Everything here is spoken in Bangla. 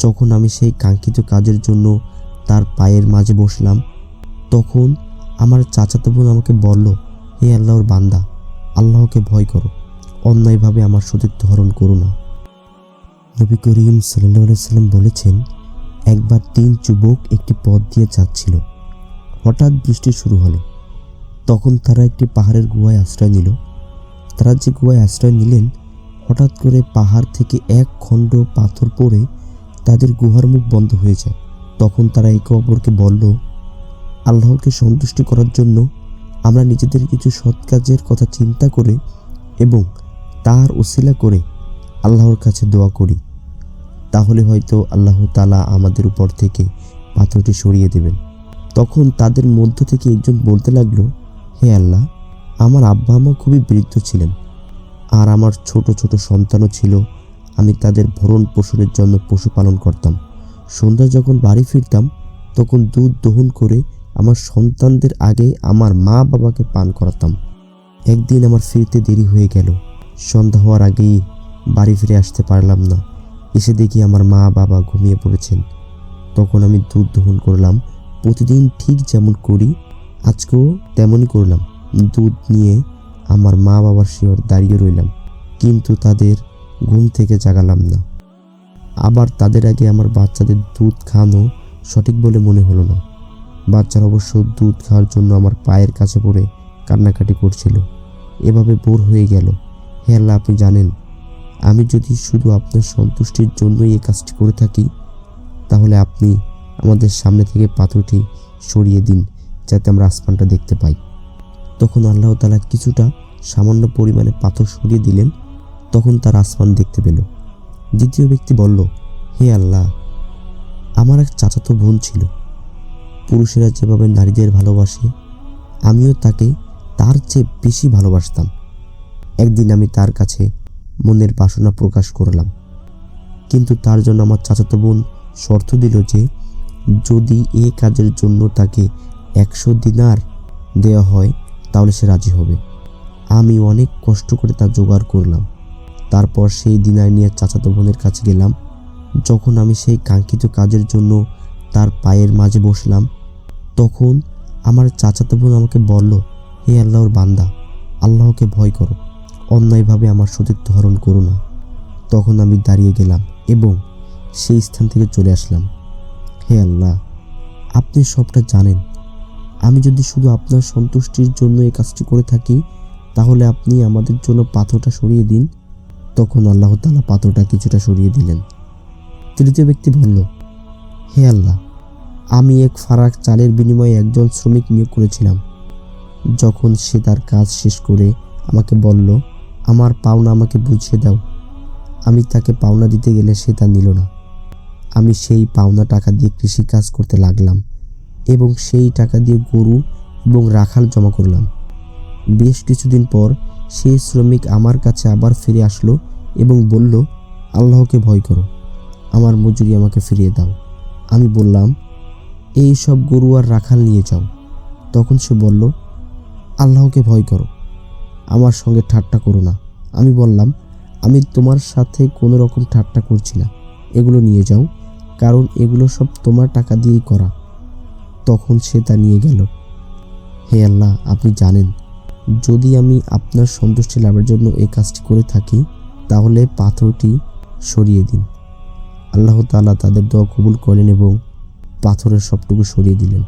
যখন আমি সেই কাঙ্ক্ষিত কাজের জন্য তার পায়ের মাঝে বসলাম, তখন আমার চাচাতো বোন আমাকে বলল, হে আল্লাহর বান্দা, আল্লাহকে ভয় করো, অন্যায়ভাবে আমার সতীত্ব হরণ করো না। নবী করিম সাল্লাল্লাহু আলাইহি সাল্লাম বলেছেন, একবার 3 যুবক একটি পথ দিয়ে যাচ্ছিল। হঠাৎ বৃষ্টি শুরু হলো। তখন তারা একটি পাহাড়ের গুহায় আশ্রয় নিল। তারা যে গুহায় আশ্রয় নিলেন, হঠাৎ করে পাহাড় থেকে এক খণ্ড পাথর পড়ে তাদের গুহার মুখ বন্ধ হয়ে যায়। তখন তারা একে অপরকে বলল, আল্লাহকে সন্তুষ্টি করার জন্য আমরা নিজেদের কিছু সৎ কাজের কথা চিন্তা করে এবং তার উসিলা করে আল্লাহর কাছে দোয়া করি, তাহলে হয়তো আল্লাহ তাআলা আমাদের উপর থেকে পাথরটি সরিয়ে দেবেন। তখন তাদের মধ্য থেকে একজন বলতে লাগলো, হে আল্লাহ, আমার আব্বা আম্মা খুবই বৃদ্ধ ছিলেন, আর আমার ছোট ছোট সন্তানও ছিল। আমি তাদের ভরণ পোষণের জন্য পশুপালন করতাম। সন্ধ্যা যখন বাড়ি ফিরতাম, তখন দুধ দহন করে আমার সন্তানদের আগে আমার মা বাবাকে পান করাতাম। একদিন আমার ফিরতে দেরি হয়ে গেল। সন্ধ্যা হওয়ার আগেই বাড়ি ফিরে আসতে পারলাম না। এসে দেখি আমার মা বাবা ঘুমিয়ে পড়েছেন। তখন আমি দুধ দহন করলাম। প্রতিদিন ঠিক যেমন করি, আজকেও তেমনই করলাম। দুধ নিয়ে আমার মা বাবার শিয়র দাঁড়িয়ে রইলাম, কিন্তু তাদের ঘুম থেকে জাগালাম না। আবার তাদের আগে আমার বাচ্চাদের দুধ খাওয়ানো সঠিক বলে মনে হলো না। বাচ্চারা অবশ্য দুধ খাওয়ার জন্য আমার পায়ের কাছে পড়ে কান্নাকাটি করছিল। এভাবে বোর হয়ে গেল। হে আল্লাহ, আপনি জানেন, আমি যদি শুধু আপনার সন্তুষ্টির জন্যই এই কাজটি করে থাকি, তাহলে আপনি আমাদের সামনে থেকে পাথরটি সরিয়ে দিন, যাতে আমরা আসমানটা দেখতে পাই। তখন আল্লাহ তাআলা কিছুটা সামান্য পরিমাণে পাথর সরিয়ে দিলেন। তখন তার আসমান দেখতে পেল। দ্বিতীয় ব্যক্তি বলল, হে আল্লাহ, আমার এক চাচাতো বোন ছিল। পুরুষেরা যেভাবে নারীদের ভালোবাসে, আমিও তাকে তার চেয়ে বেশি ভালোবাসতাম। একদিন আমি তার কাছে মনের বাসনা প্রকাশ করলাম, কিন্তু তার জন্য আমার চাচাতো বোন শর্ত দিল যে যদি এ কাজের জন্য তাকে 100 দিনার দেওয়া হয়, তাহলে সে রাজি হবে। আমি অনেক কষ্ট করে তা জোগাড় করলাম। তারপর সেই দিনার নিয়ে চাচাতো বোনের কাছে গেলাম। যখন আমি সেই কাঙ্ক্ষিত কাজের জন্য তার পায়ের মাঝে বসলাম, তখন আমার চাচাতো বোন আমাকে বলল, হে আল্লাহর বান্দা, আল্লাহকে ভয় করো, অন্যায়ভাবে আমার সতীত্ব হরণ করো না। তখন আমি দাঁড়িয়ে গেলাম এবং সেই স্থান থেকে চলে আসলাম। হে আল্লাহ, আপনি সবটা জানেন। আমি যদি শুধু আপনার সন্তুষ্টির জন্য এই কাজটি করে থাকি, তাহলে আপনি আমাদের জন্য পাথরটা সরিয়ে দিন। তখন আল্লাহ তাআলা পাথরটা কিছুটা সরিয়ে দিলেন। তৃতীয় ব্যক্তি বলল, হে আল্লাহ, আমি এক ফারাক চালের বিনিময়ে একজন শ্রমিক নিয়োগ করেছিলাম। যখন সে তার কাজ শেষ করে আমাকে বলল, আমার পাওনা আমাকে বুঝিয়ে দাও, আমি তাকে পাওনা দিতে গেলে সে তা নিল না। আমি সেই পাওনা টাকা দিয়ে কৃষি কাজ করতে লাগলাম এবং সেই টাকা দিয়ে গরু এবং রাখাল জমা করলাম। বেশ কিছুদিন পর সেই শ্রমিক আমার কাছে আবার ফিরে আসলো এবং বলল, আল্লাহকে ভয় করো, আমার মজুরি আমাকে ফিরিয়ে দাও। আমি বললাম, এই সব গরু আর রাখাল নিয়ে যাও। তখন সে বলল, আল্লাহকে ভয় করো, আমার সঙ্গে ঠাট্টা করো না। আমি বললাম, আমি তোমার সাথে কোনো রকম ঠাট্টা করছি না, এগুলো নিয়ে যাও, কারণ এগুলো সব তোমার টাকা দিয়েই করা। তখন সে তা নিয়ে গেল। হে আল্লাহ, আপনি জানেন, যদি আমি আপনার সন্তুষ্টি লাভের জন্য এই কাজটি করে থাকি, তাহলে পাথরটি সরিয়ে দিন। আল্লাহ তাআলা তাদের দোয়া কবুল করেন এবং পাথরের সবটুকু সরিয়ে দিলেন।